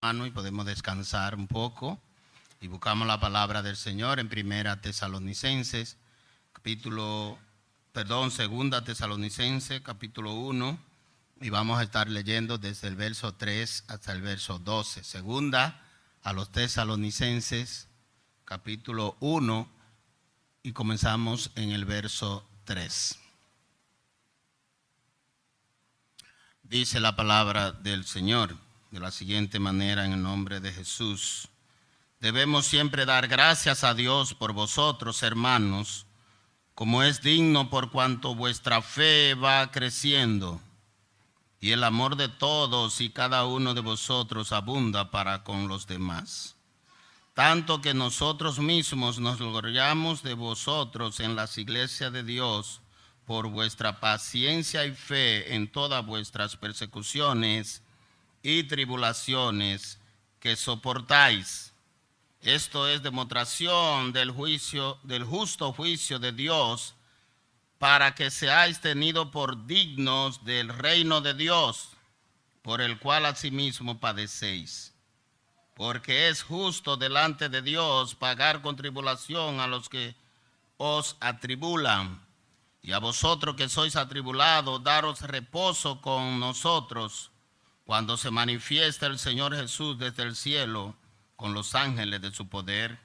Y podemos descansar un poco y buscamos la palabra del Señor en Segunda Tesalonicenses, capítulo 1, y vamos a estar leyendo desde el verso 3 hasta el verso 12. Segunda a los Tesalonicenses, capítulo 1, y comenzamos en el verso 3. Dice la palabra del Señor de la siguiente manera, en el nombre de Jesús. Debemos siempre dar gracias a Dios por vosotros, hermanos, como es digno, por cuanto vuestra fe va creciendo y el amor de todos y cada uno de vosotros abunda para con los demás. Tanto que nosotros mismos nos gloriamos de vosotros en las iglesias de Dios por vuestra paciencia y fe en todas vuestras persecuciones y tribulaciones que soportáis. Esto es demostración del justo juicio de Dios, para que seáis tenidos por dignos del reino de Dios, por el cual asimismo padecéis. Porque es justo delante de Dios pagar con tribulación a los que os atribulan, y a vosotros que sois atribulados, daros reposo con nosotros, cuando se manifiesta el Señor Jesús desde el cielo con los ángeles de su poder,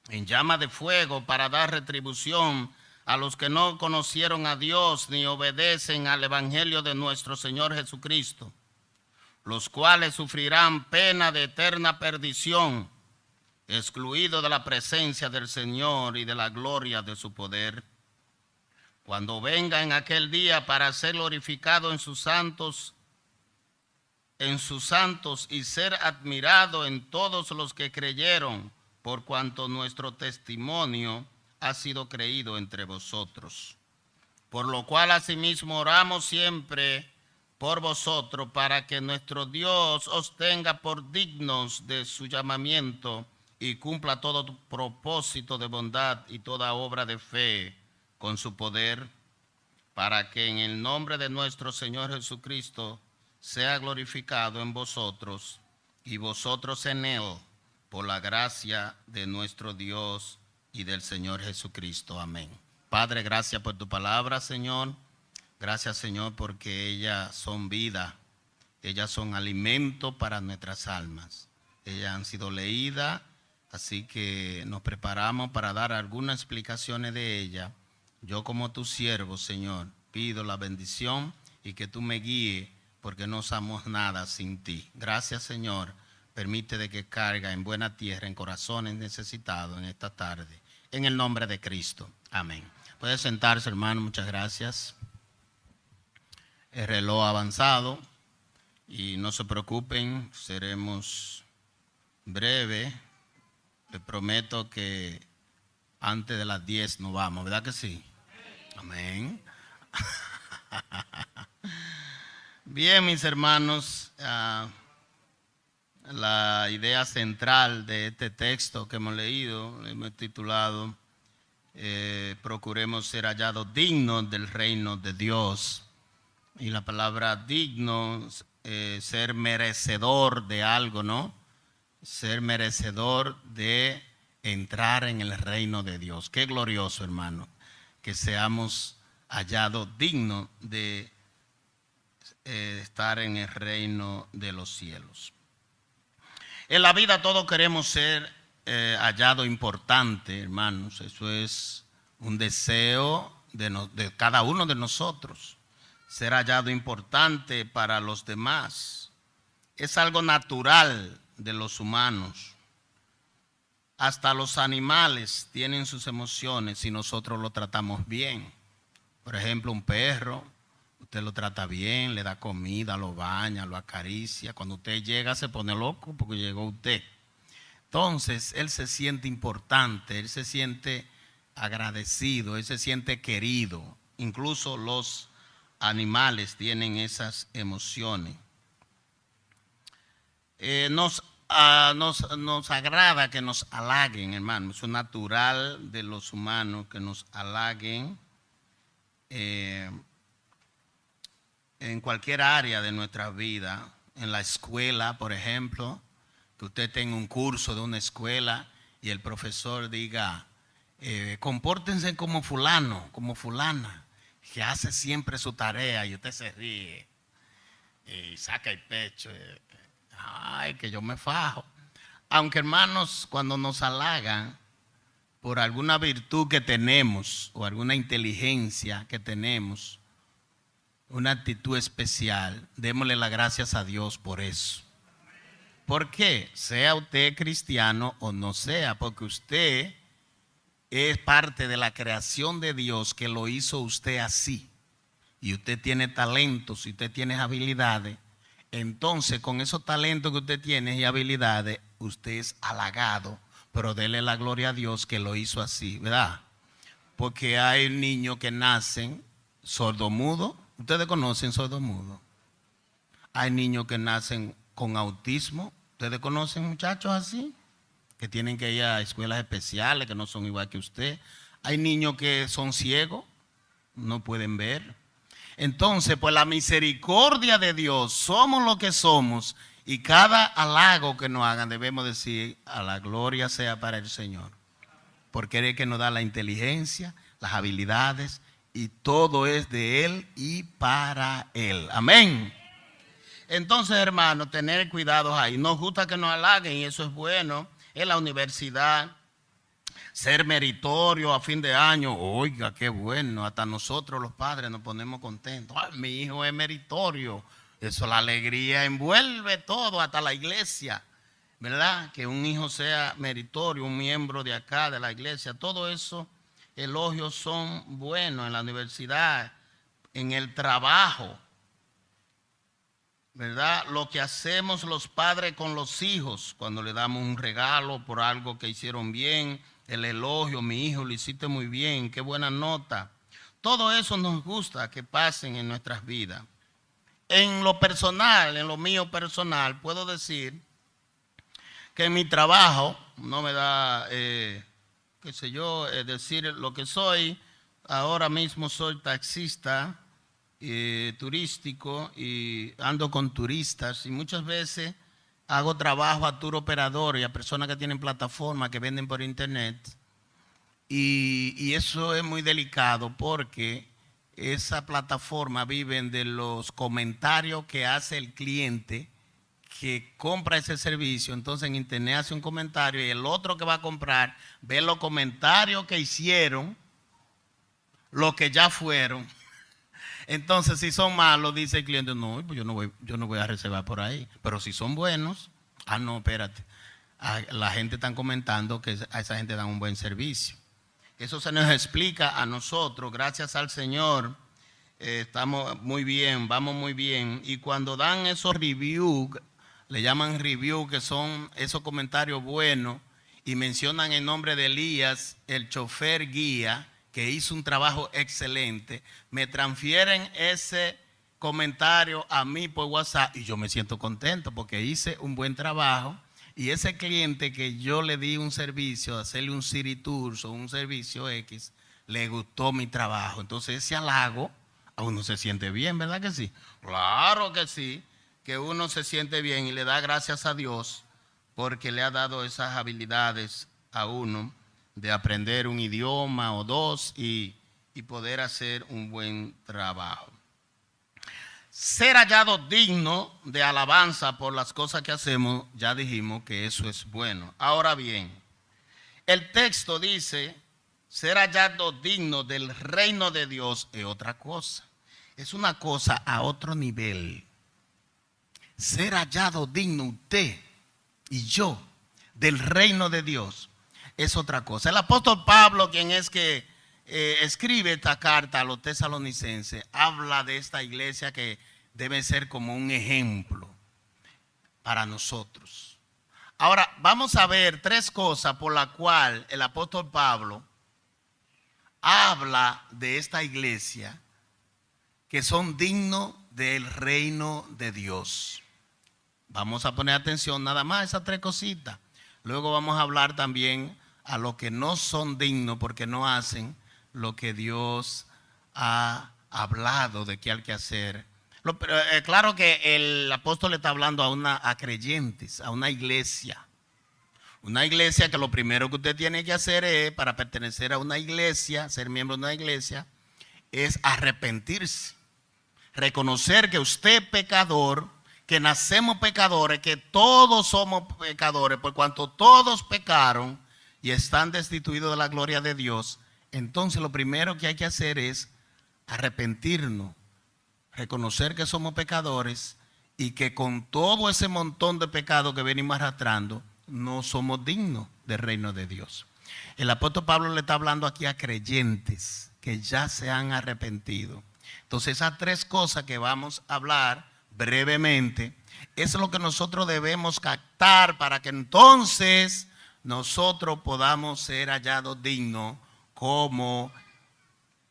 en llama de fuego, para dar retribución a los que no conocieron a Dios ni obedecen al evangelio de nuestro Señor Jesucristo, los cuales sufrirán pena de eterna perdición, excluidos de la presencia del Señor y de la gloria de su poder, cuando venga en aquel día para ser glorificado en sus santos y ser admirado en todos los que creyeron, por cuanto nuestro testimonio ha sido creído entre vosotros. Por lo cual asimismo oramos siempre por vosotros, para que nuestro Dios os tenga por dignos de su llamamiento y cumpla todo tu propósito de bondad y toda obra de fe con su poder, para que en el nombre de nuestro Señor Jesucristo sea glorificado en vosotros y vosotros en él, por la gracia de nuestro Dios y del Señor Jesucristo. Amén. Padre, gracias por tu palabra, Señor. Gracias, Señor, porque ellas son vida, ellas son alimento para nuestras almas. Ellas han sido leídas, así que nos preparamos para dar algunas explicaciones de ellas. Yo, como tu siervo, Señor, pido la bendición y que tú me guíes, porque no somos nada sin ti. Gracias, Señor. Permite de que caiga en buena tierra, en corazones necesitados en esta tarde. En el nombre de Cristo. Amén. Puede sentarse, hermano. Muchas gracias. El reloj ha avanzado y no se preocupen, seremos breves. Les prometo que antes de las 10 nos vamos, ¿verdad que sí? Amén. Bien, mis hermanos, la idea central de este texto que hemos leído, hemos titulado procuremos ser hallados dignos del reino de Dios. Y la palabra digno, ser merecedor de algo, ¿no? Ser merecedor de entrar en el reino de Dios. Qué glorioso, hermano, que seamos hallados dignos de estar en el reino de los cielos. En la vida todos queremos ser hallados importantes, hermanos. Eso es un deseo de cada uno de nosotros, ser hallado importante para los demás. Es algo natural de los humanos. Hasta los animales tienen sus emociones si nosotros lo tratamos bien. Por ejemplo, un perro, usted lo trata bien, le da comida, lo baña, lo acaricia. Cuando usted llega se pone loco porque llegó usted. Entonces, él se siente importante, él se siente agradecido, él se siente querido. Incluso los animales tienen esas emociones. Nos agrada que nos halaguen, hermano. Es natural de los humanos que nos halaguen en cualquier área de nuestra vida. en la escuela, por ejemplo, que usted tenga un curso de una escuela y el profesor diga, compórtense como fulano, como fulana, que hace siempre su tarea, y usted se ríe y saca el pecho. Ay, que yo me fajo. Aunque, hermanos, cuando nos halagan por alguna virtud que tenemos o alguna inteligencia que tenemos, una actitud especial, démosle las gracias a Dios por eso. ¿Por qué? Sea usted cristiano o no sea, porque usted es parte de la creación de Dios que lo hizo usted así. Y usted tiene talentos y usted tiene habilidades. Entonces, con esos talentos que usted tiene y habilidades, usted es halagado, pero dele la gloria a Dios que lo hizo así, ¿verdad? Porque hay niños que nacen sordomudos. Ustedes conocen sordomudos. Hay niños que nacen con autismo. ¿Ustedes conocen muchachos así? Que tienen que ir a escuelas especiales, que no son igual que usted. Hay niños que son ciegos, no pueden ver. Entonces, pues la misericordia de Dios, somos lo que somos, y cada halago que nos hagan debemos decir, a la gloria sea para el Señor. Porque Él es el que nos da la inteligencia, las habilidades, y todo es de Él y para Él. Amén. Entonces, hermanos, tener cuidado ahí. Nos gusta que nos halaguen y eso es bueno. En la universidad, ser meritorio a fin de año, oiga, qué bueno. Hasta nosotros los padres nos ponemos contentos. Ay, mi hijo es meritorio. Eso, la alegría envuelve todo, hasta la iglesia, ¿verdad? Que un hijo sea meritorio, un miembro de acá, de la iglesia. Todo eso, elogios son buenos en la universidad, en el trabajo, ¿verdad? Lo que hacemos los padres con los hijos, cuando le damos un regalo por algo que hicieron bien, el elogio, mi hijo, lo hiciste muy bien, qué buena nota. Todo eso nos gusta que pasen en nuestras vidas. En lo personal, en lo mío personal, puedo decir que en mi trabajo, no me da, qué sé yo, decir lo que soy. Ahora mismo soy taxista turístico y ando con turistas y muchas veces hago trabajo a tour operadores y a personas que tienen plataformas que venden por internet y eso es muy delicado porque esa plataforma viven de los comentarios que hace el cliente que compra ese servicio. Entonces en internet hace un comentario y el otro que va a comprar ve los comentarios que hicieron, los que ya fueron. Entonces, si son malos, dice el cliente, no, pues yo no voy a reservar por ahí. Pero si son buenos, no, espérate. La gente está comentando que a esa gente dan un buen servicio. Eso se nos explica a nosotros, gracias al Señor. Estamos muy bien, vamos muy bien. Y cuando dan esos reviews, le llaman review, que son esos comentarios buenos, y mencionan el nombre de Elías, el chofer guía, que hizo un trabajo excelente, me transfieren ese comentario a mí por WhatsApp y yo me siento contento porque hice un buen trabajo y ese cliente que yo le di un servicio, hacerle un city tour o un servicio X, le gustó mi trabajo. Entonces ese halago a uno se siente bien, ¿verdad que sí? Claro que sí, que uno se siente bien y le da gracias a Dios porque le ha dado esas habilidades a uno de aprender un idioma o dos y poder hacer un buen trabajo. Ser hallado digno de alabanza por las cosas que hacemos, ya dijimos que eso es bueno. Ahora bien, el texto dice, ser hallado digno del reino de Dios es otra cosa. Es una cosa a otro nivel. Ser hallado digno usted y yo del reino de Dios es otra cosa. El apóstol Pablo, quien es que escribe esta carta a los tesalonicenses, habla de esta iglesia que debe ser como un ejemplo para nosotros. Ahora, vamos a ver tres cosas por las cuales el apóstol Pablo habla de esta iglesia que son dignos del reino de Dios. Vamos a poner atención nada más a esas tres cositas. Luego vamos a hablar también a los que no son dignos porque no hacen lo que Dios ha hablado de que hay que hacer Claro que el apóstol le está hablando a creyentes, a una iglesia. Una iglesia que lo primero que usted tiene que hacer es, para pertenecer a una iglesia, ser miembro de una iglesia, es arrepentirse. Reconocer que usted es pecador, que nacemos pecadores, que todos somos pecadores, por cuanto todos pecaron y están destituidos de la gloria de Dios. Entonces lo primero que hay que hacer es arrepentirnos, reconocer que somos pecadores y que con todo ese montón de pecados que venimos arrastrando, no somos dignos del reino de Dios. El apóstol Pablo le está hablando aquí a creyentes que ya se han arrepentido. Entonces esas tres cosas que vamos a hablar brevemente es lo que nosotros debemos captar para que entonces nosotros podamos ser hallados dignos como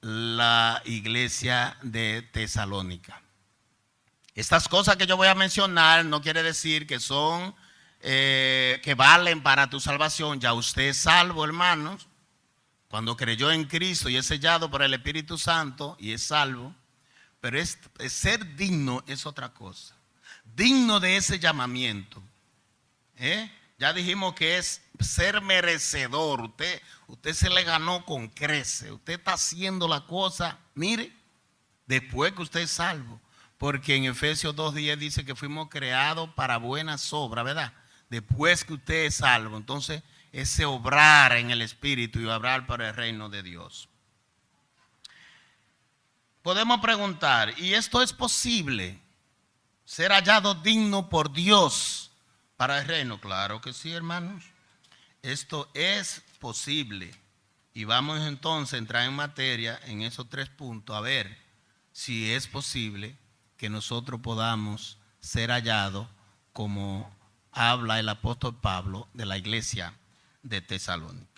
la iglesia de Tesalónica. Estas cosas que yo voy a mencionar no quiere decir que son que valen para tu salvación. Ya usted es salvo, hermanos, cuando creyó en Cristo y es sellado por el Espíritu Santo y es salvo. Pero ser digno es otra cosa. Digno de ese llamamiento. Ya dijimos que es ser merecedor. Usted se le ganó con crece. Usted está haciendo la cosa, mire, después que usted es salvo. Porque en Efesios 2:10 dice que fuimos creados para buenas obras, ¿verdad? Después que usted es salvo. Entonces, ese obrar en el Espíritu y obrar para el reino de Dios. Podemos preguntar, ¿y esto es posible? ¿Ser hallado digno por Dios para el reino? Claro que sí, hermanos. Esto es posible. Y vamos entonces a entrar en materia en esos tres puntos, a ver si es posible que nosotros podamos ser hallados como habla el apóstol Pablo de la iglesia de Tesalónica.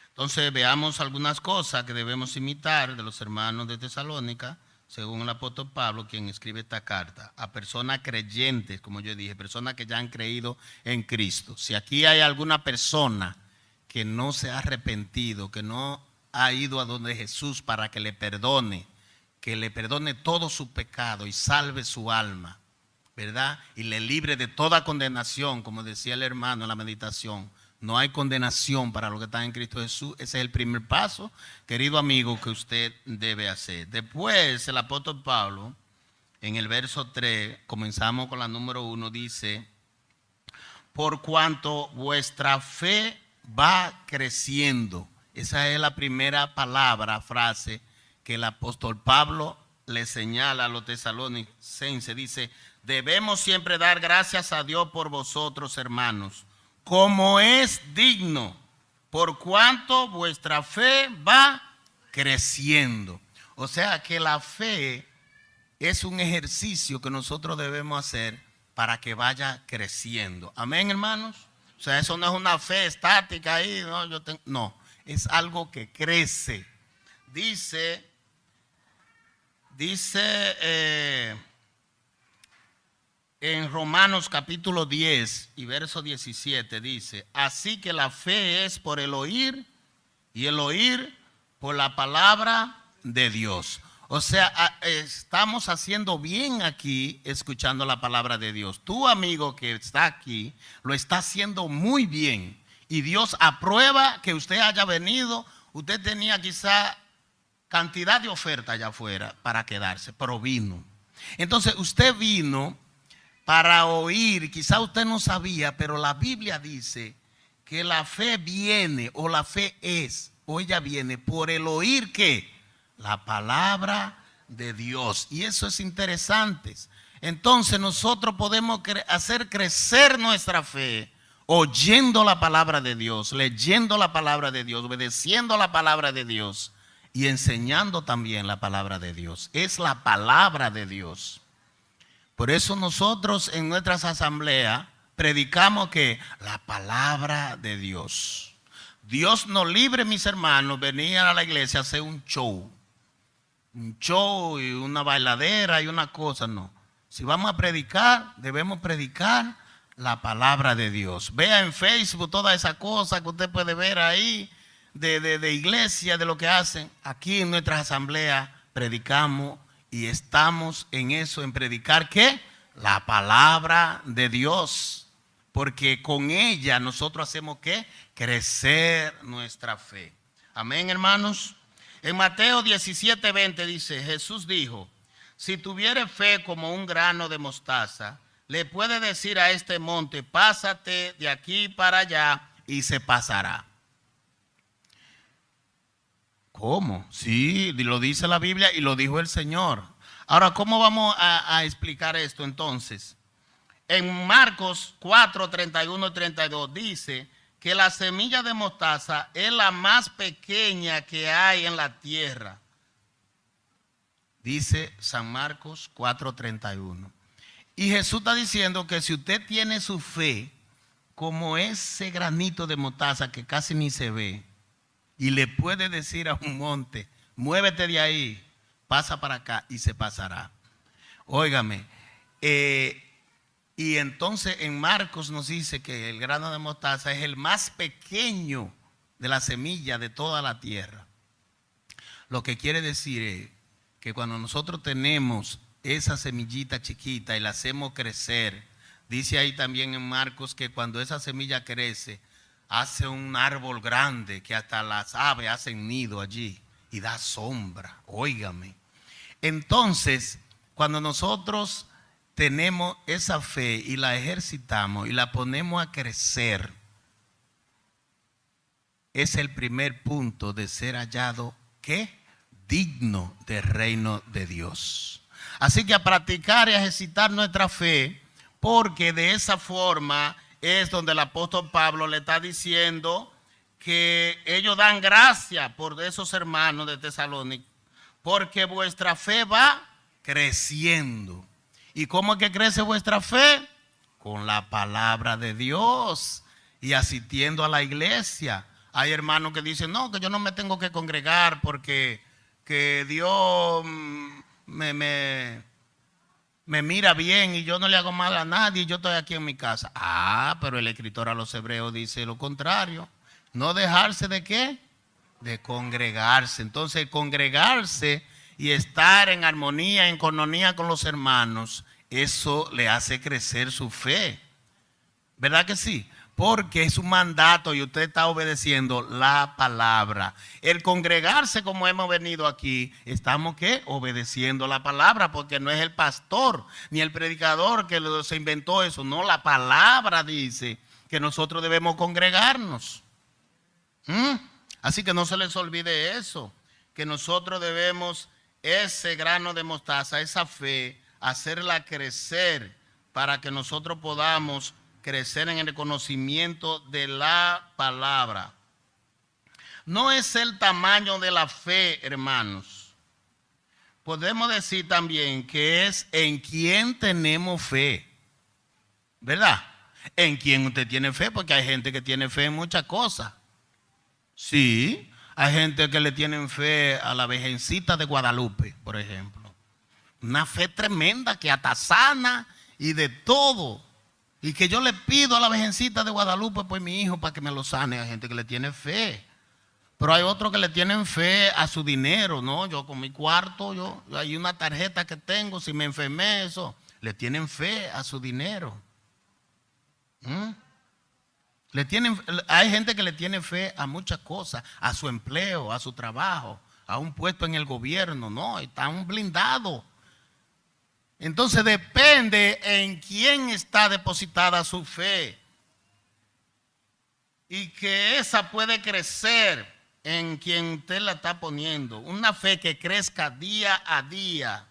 Entonces veamos algunas cosas que debemos imitar de los hermanos de Tesalónica, según el apóstol Pablo, quien escribe esta carta, a personas creyentes, como yo dije, personas que ya han creído en Cristo. Si aquí hay alguna persona que no se ha arrepentido, que no ha ido a donde Jesús para que le perdone todo su pecado y salve su alma, ¿verdad? Y le libre de toda condenación, como decía el hermano en la meditación. No hay condenación para los que están en Cristo Jesús. Ese es el primer paso, querido amigo, que usted debe hacer. Después, el apóstol Pablo, en el verso 3, comenzamos con la número 1, dice: por cuanto vuestra fe va creciendo. Esa es la primera palabra, frase, que el apóstol Pablo le señala a los tesalonicenses. Dice: debemos siempre dar gracias a Dios por vosotros, hermanos, como es digno, por cuanto vuestra fe va creciendo. O sea que la fe es un ejercicio que nosotros debemos hacer para que vaya creciendo. Amén, hermanos. O sea, eso no es una fe estática ahí, no, es algo que crece. Dice en Romanos capítulo 10 y verso 17 dice: así que la fe es por el oír y el oír por la palabra de Dios. O sea, estamos haciendo bien aquí escuchando la palabra de Dios. Tu amigo que está aquí lo está haciendo muy bien y Dios aprueba que usted haya venido. Usted tenía quizá cantidad de oferta allá afuera para quedarse, pero vino. Entonces usted vino para oír. Quizá usted no sabía, pero la Biblia dice que la fe viene, o la fe es, o ella viene por el oír, ¿qué? La palabra de Dios. Y eso es interesante. Entonces nosotros podemos hacer crecer nuestra fe oyendo la palabra de Dios, leyendo la palabra de Dios, obedeciendo la palabra de Dios y enseñando también la palabra de Dios. Es la palabra de Dios. Por eso nosotros en nuestras asambleas predicamos que la palabra de Dios. Dios nos libre, mis hermanos, venir a la iglesia a hacer un show y una bailadera y una cosa, no. Si vamos a predicar, debemos predicar la palabra de Dios. Vea en Facebook todas esas cosas que usted puede ver ahí de iglesia, de lo que hacen. Aquí en nuestras asambleas predicamos y estamos en eso, en predicar ¿qué? La palabra de Dios. Porque con ella nosotros hacemos ¿qué? Crecer nuestra fe. Amén, hermanos. En Mateo 17:20 dice, Jesús dijo, si tuviere fe como un grano de mostaza, le puede decir a este monte, pásate de aquí para allá y se pasará. ¿Cómo? Sí, lo dice la Biblia y lo dijo el Señor. Ahora, ¿cómo vamos a explicar esto entonces? En Marcos 4, 31 y 32 dice que la semilla de mostaza es la más pequeña que hay en la tierra. Dice San Marcos 4:31. Y Jesús está diciendo que si usted tiene su fe como ese granito de mostaza que casi ni se ve, y le puede decir a un monte, muévete de ahí, pasa para acá y se pasará. Óigame, y entonces en Marcos nos dice que el grano de mostaza es el más pequeño de la semilla de toda la tierra. Lo que quiere decir es que cuando nosotros tenemos esa semillita chiquita y la hacemos crecer, dice ahí también en Marcos que cuando esa semilla crece, hace un árbol grande que hasta las aves hacen nido allí y da sombra. Óigame. Entonces, cuando nosotros tenemos esa fe y la ejercitamos y la ponemos a crecer, es el primer punto de ser hallado, ¿qué? Digno del reino de Dios. Así que a practicar y a ejercitar nuestra fe, porque de esa forma es donde el apóstol Pablo le está diciendo que ellos dan gracia por esos hermanos de Tesalónica, porque vuestra fe va creciendo. ¿Y cómo es que crece vuestra fe? Con la palabra de Dios y asistiendo a la iglesia. Hay hermanos que dicen, no, que yo no me tengo que congregar porque que Dios me mira bien y yo no le hago mal a nadie y yo estoy aquí en mi casa. Ah, pero el escritor a los hebreos dice lo contrario. No dejarse de ¿qué? De congregarse. Entonces congregarse y estar en armonía, en coinonía con los hermanos, eso le hace crecer su fe. ¿Verdad que sí? Porque es un mandato y usted está obedeciendo la palabra. El congregarse como hemos venido aquí, estamos ¿qué? Obedeciendo la palabra, porque no es el pastor ni el predicador que se inventó eso. No, la palabra dice que nosotros debemos congregarnos. Así que no se les olvide eso, que nosotros debemos ese grano de mostaza, esa fe, hacerla crecer para que nosotros podamos crecer en el conocimiento de la palabra. No es el tamaño de la fe, hermanos. Podemos decir también que es en quién tenemos fe, ¿verdad? En quién usted tiene fe, porque hay gente que tiene fe en muchas cosas. Sí, hay gente que le tienen fe a la Virgencita de Guadalupe, por ejemplo. Una fe tremenda que hasta sana y de todo. Y que yo le pido a la Virgencita de Guadalupe por mi hijo para que me lo sane. Hay gente que le tiene fe. Pero hay otros que le tienen fe a su dinero, ¿no? Yo con mi cuarto, yo hay una tarjeta que tengo, si me enfermé, eso. Le tienen fe a su dinero. Hay gente que le tiene fe a muchas cosas, a su empleo, a su trabajo, a un puesto en el gobierno, no, están blindados. Entonces depende en quién está depositada su fe y que esa puede crecer en quien usted la está poniendo. Una fe que crezca día a día.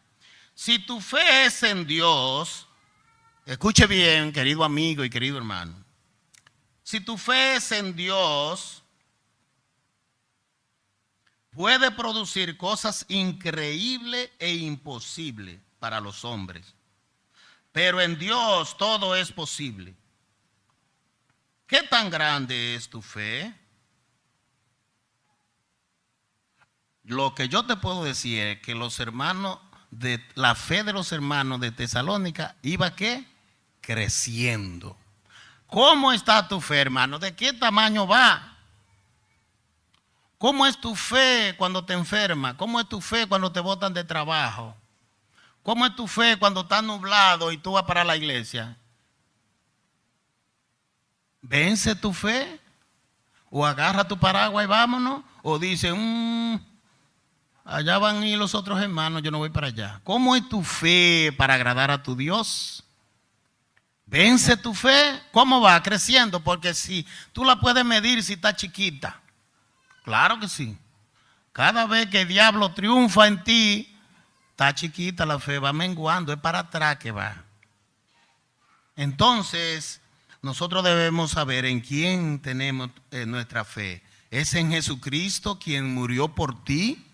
Si tu fe es en Dios, escuche bien, querido amigo y querido hermano. Si tu fe es en Dios, puede producir cosas increíbles e imposibles para los hombres. Pero en Dios todo es posible. ¿Qué tan grande es tu fe? Lo que yo te puedo decir es que los hermanos, la fe de los hermanos de Tesalónica iba ¿qué? Creciendo. ¿Cómo está tu fe, hermano? ¿De qué tamaño va? ¿Cómo es tu fe cuando te enfermas? ¿Cómo es tu fe cuando te botan de trabajo? ¿Cómo es tu fe cuando está nublado y tú vas para la iglesia? ¿Vence tu fe? ¿O agarra tu paraguas y vámonos? ¿O dice, allá van a ir los otros hermanos, yo no voy para allá? ¿Cómo es tu fe para agradar a tu Dios? ¿Vence tu fe? ¿Cómo va? Creciendo, porque si tú la puedes medir si está chiquita. Claro que sí. Cada vez que el diablo triunfa en ti, está chiquita la fe, va menguando, es para atrás que va. Entonces, nosotros debemos saber en quién tenemos nuestra fe. Es en Jesucristo quien murió por ti,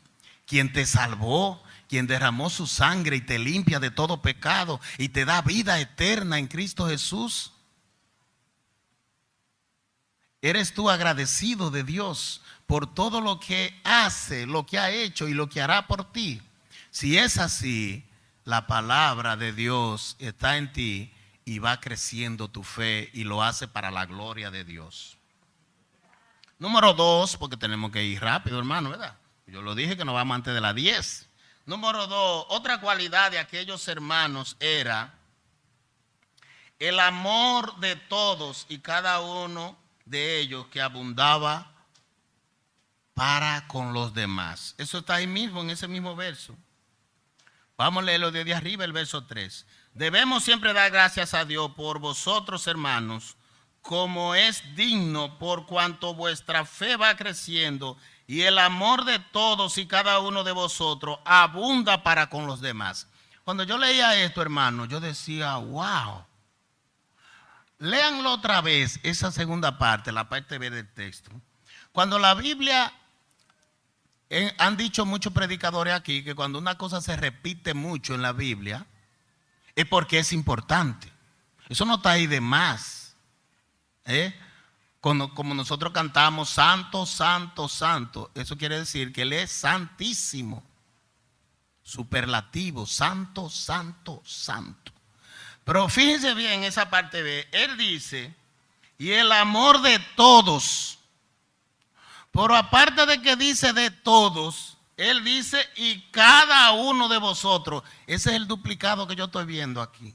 quien te salvó, quien derramó su sangre y te limpia de todo pecado y te da vida eterna en Cristo Jesús. ¿Eres tú agradecido de Dios por todo lo que hace, lo que ha hecho y lo que hará por ti? Si es así, la palabra de Dios está en ti y va creciendo tu fe y lo hace para la gloria de Dios. Número 2, porque tenemos que ir rápido, hermano, ¿verdad? Yo lo dije que nos vamos antes de las 10. Número 2, otra cualidad de aquellos hermanos era el amor de todos y cada uno de ellos que abundaba para con los demás. Eso está ahí mismo, en ese mismo verso. Vamos a leerlo desde arriba, el verso 3. Debemos siempre dar gracias a Dios por vosotros, hermanos, como es digno, por cuanto vuestra fe va creciendo y el amor de todos y cada uno de vosotros abunda para con los demás. Cuando yo leía esto, hermano, yo decía, wow. Léanlo otra vez, esa segunda parte, la parte B del texto. Cuando la Biblia, han dicho muchos predicadores aquí que cuando una cosa se repite mucho en la Biblia, es porque es importante. Eso no está ahí de más. Como nosotros cantamos, santo, santo, santo, eso quiere decir que Él es santísimo. Superlativo, santo, santo, santo. Pero fíjense bien esa parte B. Él dice, y el amor de todos. Pero aparte de que dice de todos, Él dice, y cada uno de vosotros. Ese es el duplicado que yo estoy viendo aquí.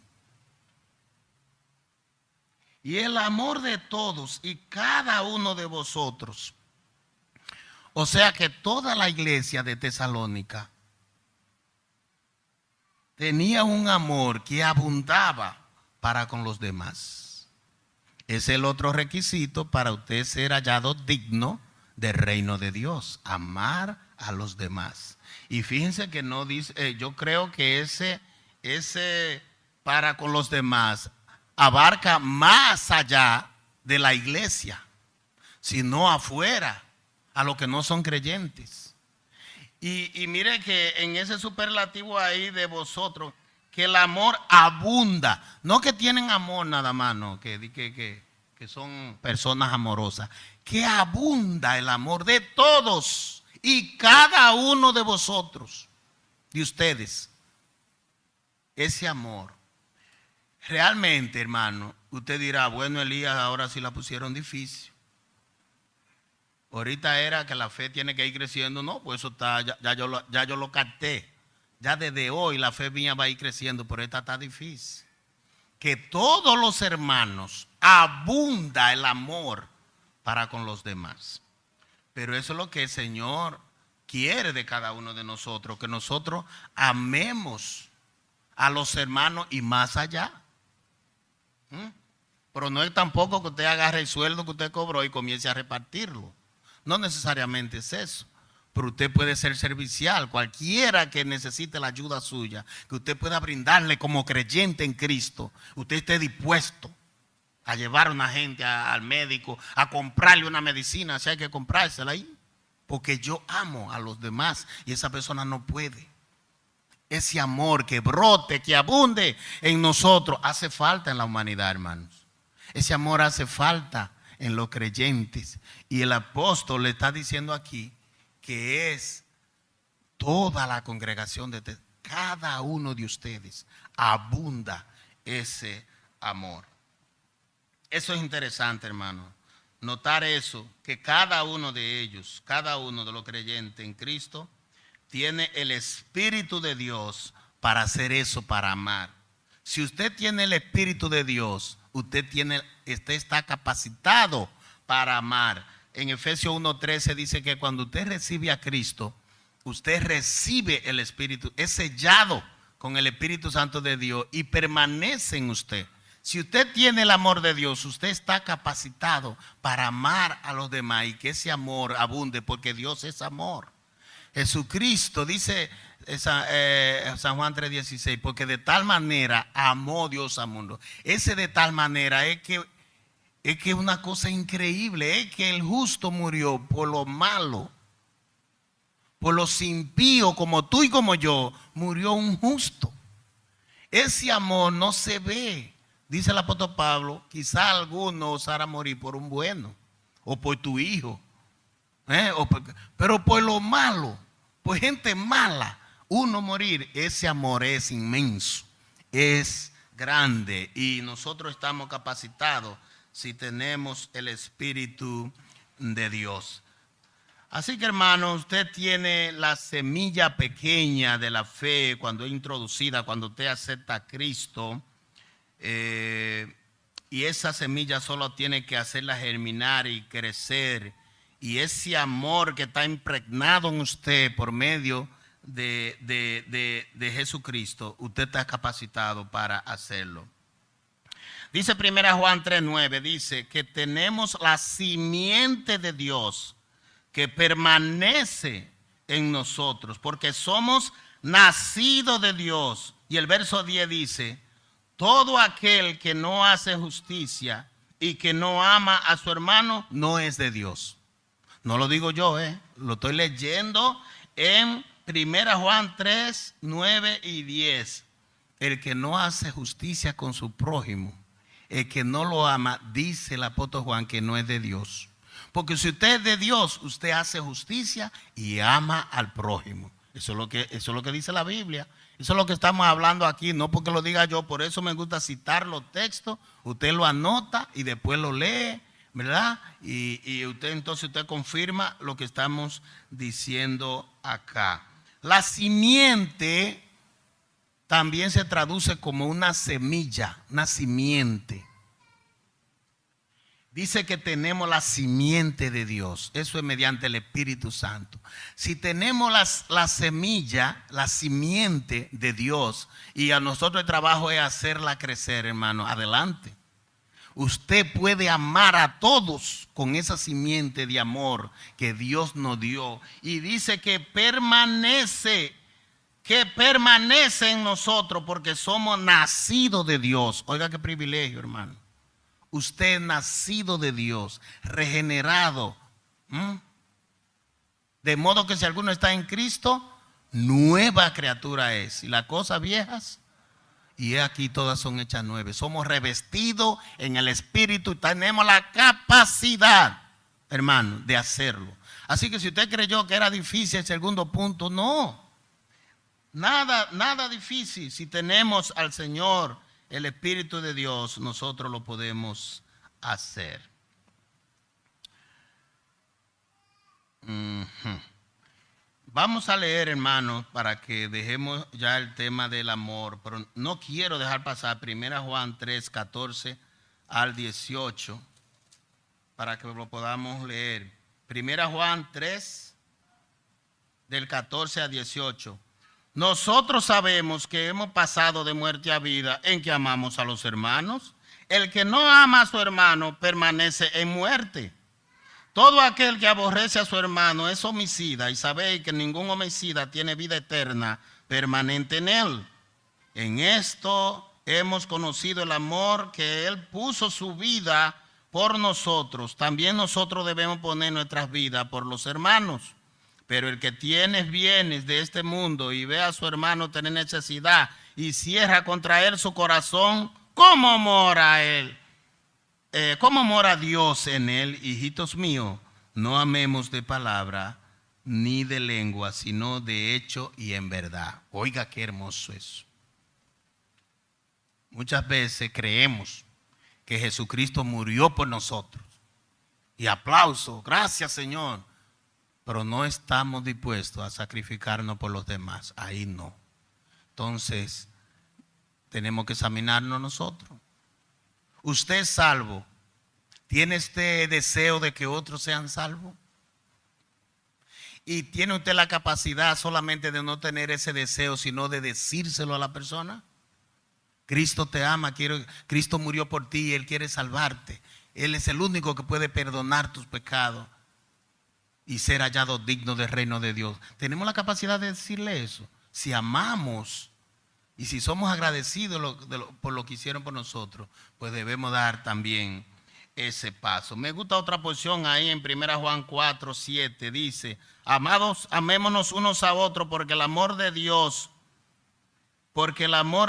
Y el amor de todos y cada uno de vosotros. O sea que toda la iglesia de Tesalónica tenía un amor que abundaba para con los demás. Es el otro requisito para usted ser hallado digno del reino de Dios, amar a los demás. Y fíjense que no dice, yo creo que ese para con los demás abarca más allá de la iglesia, sino afuera, a los que no son creyentes. Y mire que en ese superlativo ahí de vosotros, que el amor abunda. No que tienen amor nada más, no, que son personas amorosas. Que abunda el amor de todos y cada uno de vosotros, de ustedes. Ese amor. Realmente, hermano, usted dirá, bueno, Elías, ahora sí la pusieron difícil. Ahorita era que la fe tiene que ir creciendo. No, pues eso está, ya yo lo capté. Ya desde hoy la fe mía va a ir creciendo, pero esta está difícil. Que todos los hermanos abunda el amor para con los demás. Pero eso es lo que el Señor quiere de cada uno de nosotros, que nosotros amemos a los hermanos y más allá. Pero no es tampoco que usted agarre el sueldo que usted cobró y comience a repartirlo. No necesariamente es eso. Pero usted puede ser servicial, cualquiera que necesite la ayuda suya, que usted pueda brindarle como creyente en Cristo. Usted esté dispuesto a llevar a una gente al médico, a comprarle una medicina, si hay que comprársela ahí. Porque yo amo a los demás y esa persona no puede. Ese amor que brote, que abunde en nosotros, hace falta en la humanidad, hermanos. Ese amor hace falta en los creyentes. Y el apóstol le está diciendo aquí que es toda la congregación de cada uno de ustedes. Abunda ese amor. Eso es interesante, hermano. notar eso, que cada uno de ellos, cada uno de los creyentes en Cristo, tiene el Espíritu de Dios para hacer eso, para amar. Si usted tiene el Espíritu de Dios, usted está capacitado para amar. En Efesios 1:13 dice que cuando usted recibe a Cristo, usted recibe el Espíritu, es sellado con el Espíritu Santo de Dios y permanece en usted. Si usted tiene el amor de Dios, usted está capacitado para amar a los demás y que ese amor abunde, porque Dios es amor. Jesucristo dice San Juan 3:16, porque de tal manera amó Dios al mundo. Ese de tal manera es que una cosa increíble, es que el justo murió por lo malo, por los impíos como tú y como yo, murió un justo. Ese amor no se ve. Dice el apóstol Pablo, quizá alguno osara morir por un bueno o por tu hijo. Pero por lo malo, por gente mala, uno morir, ese amor es inmenso, es grande y nosotros estamos capacitados si tenemos el Espíritu de Dios. Así que, hermano, usted tiene la semilla pequeña de la fe cuando es introducida, cuando usted acepta a Cristo, y esa semilla solo tiene que hacerla germinar y crecer. Y ese amor que está impregnado en usted por medio de Jesucristo, usted está capacitado para hacerlo. Dice 1 Juan 3:9, dice que tenemos la simiente de Dios que permanece en nosotros, porque somos nacidos de Dios. Y el verso 10 dice, todo aquel que no hace justicia y que no ama a su hermano no es de Dios. No lo digo yo, lo estoy leyendo en 1 Juan 3, 9 y 10. El que no hace justicia con su prójimo, el que no lo ama, dice el apóstol Juan que no es de Dios. Porque si usted es de Dios, usted hace justicia y ama al prójimo. Eso es lo que dice la Biblia. Eso es lo que estamos hablando aquí, no porque lo diga yo. Por eso me gusta citar los textos. Usted lo anota y después lo lee, ¿verdad? Y usted confirma lo que estamos diciendo acá. La simiente también se traduce como una semilla, una simiente. Dice que tenemos la simiente de Dios. Eso es mediante el Espíritu Santo. Si tenemos la semilla, la simiente de Dios, y a nosotros el trabajo es hacerla crecer, hermano, adelante. Usted puede amar a todos con esa simiente de amor que Dios nos dio. Y dice que permanece en nosotros porque somos nacidos de Dios. Oiga qué privilegio, hermano. Usted es nacido de Dios, regenerado. De modo que si alguno está en Cristo, nueva criatura es. Y las cosas viejas, y aquí todas son hechas nuevas. Somos revestidos en el Espíritu y tenemos la capacidad, hermano, de hacerlo. Así que si usted creyó que era difícil el segundo punto, no. Nada difícil. Si tenemos al Señor, el Espíritu de Dios, nosotros lo podemos hacer. Vamos a leer, hermanos, para que dejemos ya el tema del amor, pero no quiero dejar pasar 1 Juan 3, 14 al 18, para que lo podamos leer. 1 Juan 3, del 14 al 18. Nosotros sabemos que hemos pasado de muerte a vida en que amamos a los hermanos. El que no ama a su hermano permanece en muerte. Todo aquel que aborrece a su hermano es homicida, y sabéis que ningún homicida tiene vida eterna permanente en él. En esto hemos conocido el amor que Él puso su vida por nosotros. También nosotros debemos poner nuestras vidas por los hermanos. Pero el que tiene bienes de este mundo y ve a su hermano tener necesidad y cierra contra él su corazón, ¿cómo mora él? ¿Cómo mora Dios en él? Hijitos míos, no amemos de palabra ni de lengua, sino de hecho y en verdad. Oiga qué hermoso eso. Muchas veces creemos que Jesucristo murió por nosotros y aplauso, gracias Señor, pero no estamos dispuestos a sacrificarnos por los demás, ahí no. Entonces, tenemos que examinarnos nosotros. ¿Usted es salvo? ¿Tiene este deseo de que otros sean salvos? ¿Y tiene usted la capacidad solamente de no tener ese deseo, sino de decírselo a la persona? Cristo te ama, Cristo murió por ti, Él quiere salvarte. Él es el único que puede perdonar tus pecados y ser hallado digno del reino de Dios. Tenemos la capacidad de decirle eso. Si amamos y si somos agradecidos por lo que hicieron por nosotros, pues debemos dar también ese paso. Me gusta otra porción ahí en 1 Juan 4, 7, dice: amados, amémonos unos a otros porque el amor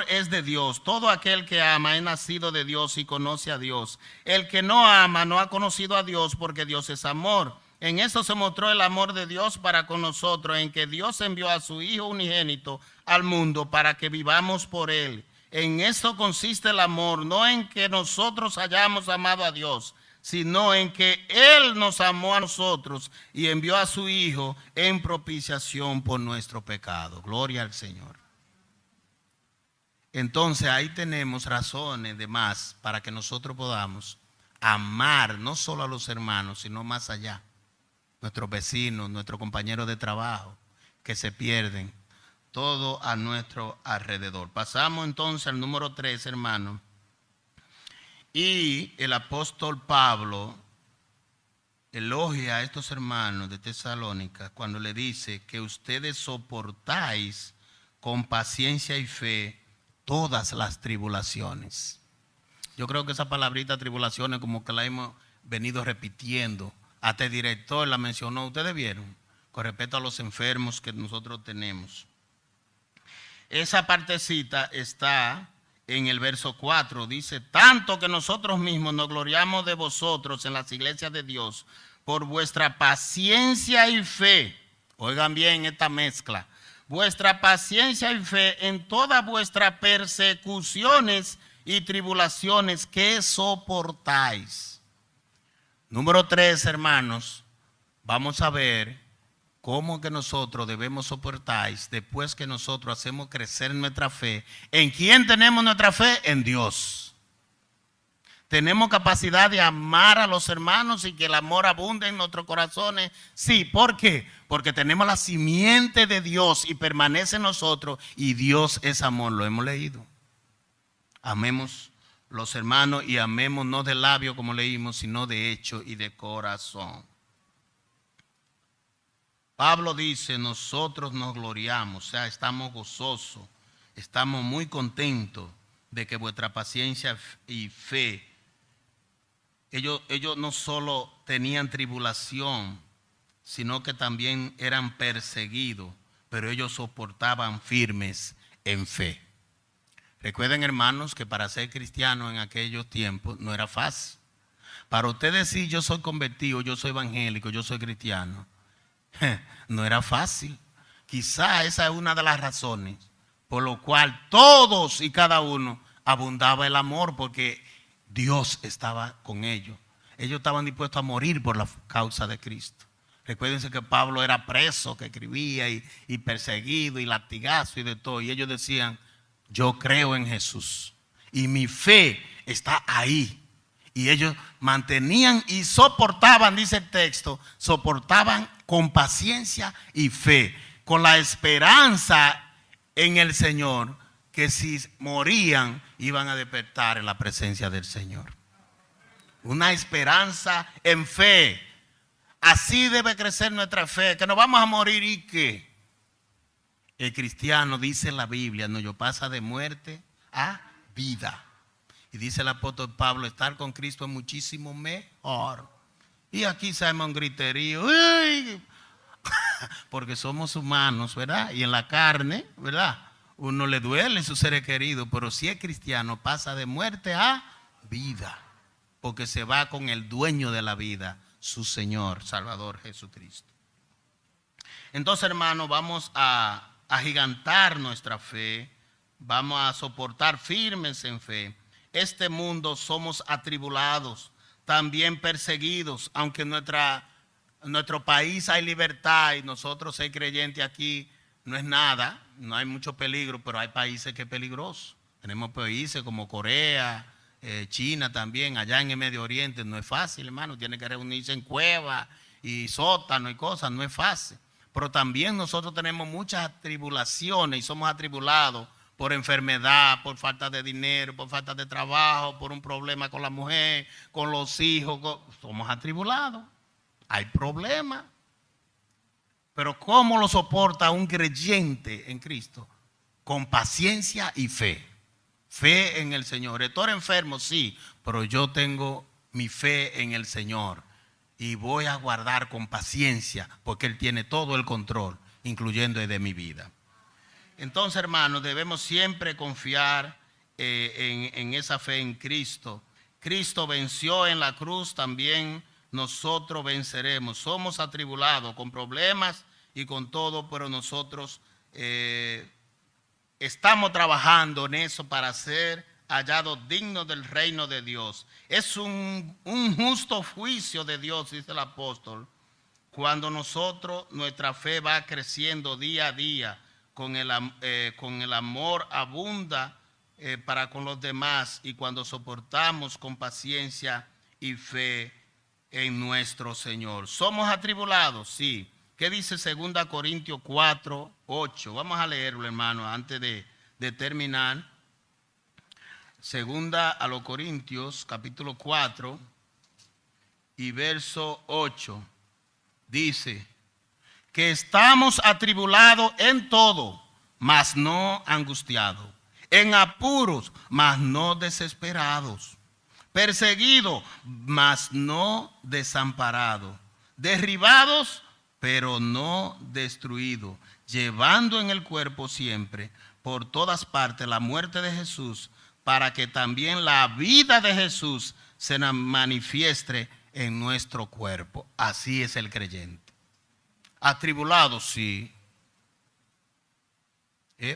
es de Dios. Todo aquel que ama es nacido de Dios y conoce a Dios. El que no ama no ha conocido a Dios, porque Dios es amor. En eso se mostró el amor de Dios para con nosotros, en que Dios envió a su Hijo unigénito al mundo para que vivamos por Él. En eso consiste el amor, no en que nosotros hayamos amado a Dios, sino en que Él nos amó a nosotros y envió a su Hijo en propiciación por nuestro pecado. Gloria al Señor. Entonces ahí tenemos razones de más para que nosotros podamos amar no solo a los hermanos, sino más allá. Nuestros vecinos, nuestros compañeros de trabajo que se pierden, todo a nuestro alrededor. Pasamos entonces al número 3, hermano. Y el apóstol Pablo elogia a estos hermanos de Tesalónica cuando le dice que ustedes soportáis con paciencia y fe todas las tribulaciones. Yo creo que esa palabrita tribulaciones como que la hemos venido repitiendo. Hasta el director la mencionó, ustedes vieron, con respecto a los enfermos que nosotros tenemos. Esa partecita está en el verso 4, dice: tanto que nosotros mismos nos gloriamos de vosotros en las iglesias de Dios por vuestra paciencia y fe. Oigan bien esta mezcla: vuestra paciencia y fe en todas vuestras persecuciones y tribulaciones que soportáis. Número 3, hermanos, vamos a ver cómo que nosotros debemos soportar después que nosotros hacemos crecer nuestra fe. ¿En quién tenemos nuestra fe? En Dios. ¿Tenemos capacidad de amar a los hermanos y que el amor abunde en nuestros corazones? Sí, ¿por qué? Porque tenemos la simiente de Dios y permanece en nosotros, y Dios es amor, lo hemos leído. Amemos los hermanos y amemos no de labio como leímos, sino de hecho y de corazón. Pablo dice: nosotros nos gloriamos, o sea, estamos gozosos, estamos muy contentos de que vuestra paciencia y fe, ellos no solo tenían tribulación, sino que también eran perseguidos, pero ellos soportaban firmes en fe. Recuerden, hermanos, que para ser cristiano en aquellos tiempos no era fácil. Para usted decir yo soy convertido, yo soy evangélico, yo soy cristiano, no era fácil. Quizá esa es una de las razones por lo cual todos y cada uno abundaba el amor, porque Dios estaba con ellos. Ellos estaban dispuestos a morir por la causa de Cristo. Recuérdense que Pablo era preso, que escribía y perseguido y latigazo y de todo. Y ellos decían: yo creo en Jesús y mi fe está ahí. Y ellos mantenían y soportaban, dice el texto, soportaban con paciencia y fe, con la esperanza en el Señor, que si morían iban a despertar en la presencia del Señor. Una esperanza en fe. Así debe crecer nuestra fe, que nos vamos a morir y que el cristiano, dice la Biblia, no, yo pasa de muerte a vida. Y dice el apóstol Pablo: estar con Cristo es muchísimo mejor. Y aquí sabemos un griterío, ¡uy! Porque somos humanos, ¿verdad? Y en la carne, ¿verdad? Uno le duele su ser querido, pero si es cristiano pasa de muerte a vida, porque se va con el dueño de la vida, su Señor, Salvador Jesucristo. Entonces, hermanos, vamos a agigantar nuestra fe, vamos a soportar firmes en fe. Este mundo somos atribulados, también perseguidos, aunque en nuestro país hay libertad y nosotros ser creyentes aquí no es nada, no hay mucho peligro, pero hay países que es peligroso. Tenemos países como Corea, China también, allá en el Medio Oriente, no es fácil, hermano, tiene que reunirse en cuevas y sótanos y cosas, no es fácil. Pero también nosotros tenemos muchas tribulaciones y somos atribulados por enfermedad, por falta de dinero, por falta de trabajo, por un problema con la mujer, con los hijos, somos atribulados, hay problemas. Pero ¿cómo lo soporta un creyente en Cristo? Con paciencia y fe. Fe en el Señor. Estoy enfermo, sí, pero yo tengo mi fe en el Señor y voy a guardar con paciencia porque Él tiene todo el control, incluyendo el de mi vida. Entonces, hermanos, debemos siempre confiar en esa fe en Cristo. Cristo venció en la cruz, también nosotros venceremos. Somos atribulados con problemas y con todo, pero nosotros estamos trabajando en eso para ser hallados dignos del reino de Dios. Es un justo juicio de Dios, dice el apóstol, cuando nuestra fe va creciendo día a día, con el amor abunda para con los demás y cuando soportamos con paciencia y fe en nuestro Señor. ¿Somos atribulados? Sí. ¿Qué dice 2 Corintios 4, 8? Vamos a leerlo, hermano, antes de terminar. 2 a los Corintios, capítulo 4 y verso 8. Dice que estamos atribulados en todo, mas no angustiados, en apuros, mas no desesperados, perseguidos, mas no desamparados, derribados, pero no destruidos, llevando en el cuerpo siempre, por todas partes, la muerte de Jesús, para que también la vida de Jesús se manifieste en nuestro cuerpo. Así es el creyente. Atribulado, sí,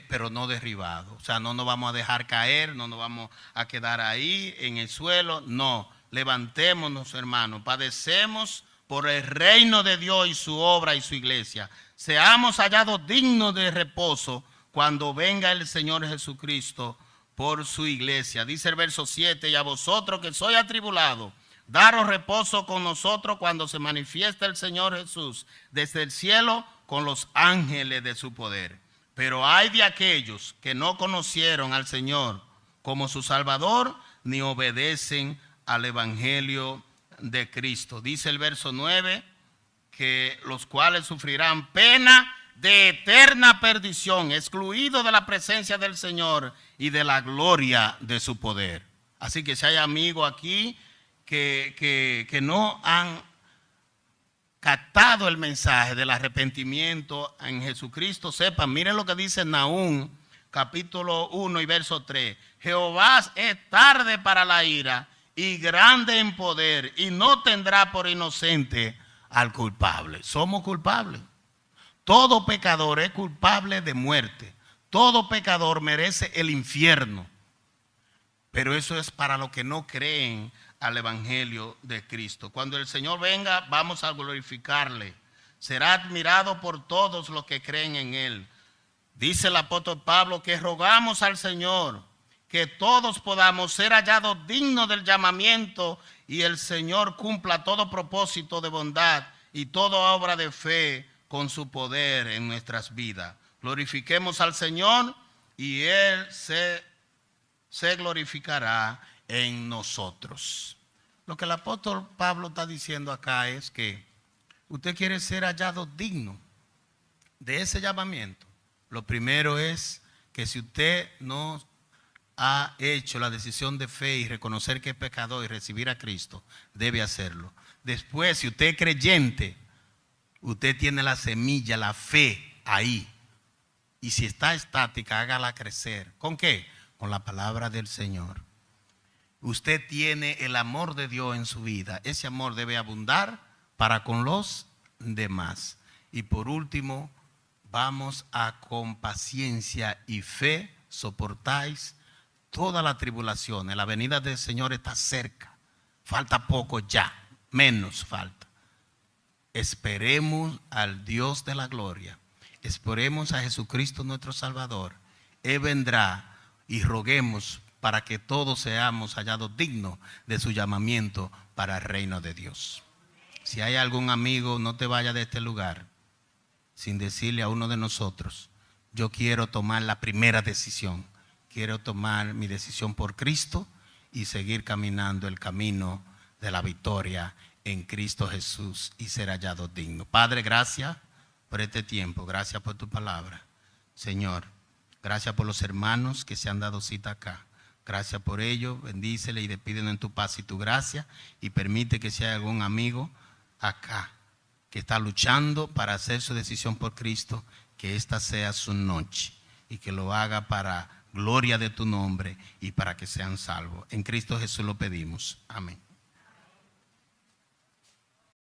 pero no derribado. O sea, no nos vamos a dejar caer, no nos vamos a quedar ahí en el suelo. No, levantémonos, hermanos, padecemos por el reino de Dios y su obra y su iglesia. Seamos hallados dignos de reposo cuando venga el Señor Jesucristo por su iglesia. Dice el verso 7, y a vosotros que sois atribulados, daros reposo con nosotros cuando se manifiesta el Señor Jesús desde el cielo con los ángeles de su poder. Pero hay de aquellos que no conocieron al Señor como su Salvador, ni obedecen al Evangelio de Cristo. Dice el verso 9, que los cuales sufrirán pena de eterna perdición, excluidos de la presencia del Señor y de la gloria de su poder. Así que si hay amigos aquí que no han captado el mensaje del arrepentimiento en Jesucristo, sepan, miren lo que dice Nahum, capítulo 1 y verso 3. Jehová es tarde para la ira y grande en poder, y no tendrá por inocente al culpable. Somos culpables. Todo pecador es culpable de muerte. Todo pecador merece el infierno. Pero eso es para los que no creen al Evangelio de Cristo. Cuando el Señor venga, vamos a glorificarle. Será admirado por todos los que creen en Él. Dice el apóstol Pablo que rogamos al Señor que todos podamos ser hallados dignos del llamamiento y el Señor cumpla todo propósito de bondad y toda obra de fe con su poder en nuestras vidas. Glorifiquemos al Señor y Él se glorificará en nosotros. Lo que el apóstol Pablo está diciendo acá es que usted quiere ser hallado digno de ese llamamiento. Lo primero es que si usted no ha hecho la decisión de fe y reconocer que es pecador y recibir a Cristo, debe hacerlo. Después, si usted es creyente, usted tiene la semilla, la fe ahí. Y si está estática, hágala crecer. ¿Con qué? Con la palabra del Señor. Usted tiene el amor de Dios en su vida. Ese amor debe abundar para con los demás. Y por último, vamos a con paciencia y fe soportáis toda la tribulación. La venida del Señor está cerca. Falta poco ya, menos falta. Esperemos al Dios de la gloria. Esperemos a Jesucristo nuestro Salvador. Él vendrá y roguemos para que todos seamos hallados dignos de su llamamiento para el reino de Dios. Si hay algún amigo, no te vayas de este lugar sin decirle a uno de nosotros: yo quiero tomar la primera decisión. Quiero tomar mi decisión por Cristo y seguir caminando el camino de la victoria en Cristo Jesús y ser hallado digno. Padre, gracias por este tiempo. Gracias por tu palabra. Señor, gracias por los hermanos que se han dado cita acá. Gracias por ello. Bendícele y despídenos en tu paz y tu gracia. Y permite que si hay algún amigo acá que está luchando para hacer su decisión por Cristo, que esta sea su noche y que lo haga para gloria de tu nombre y para que sean salvos. En Cristo Jesús lo pedimos. Amén.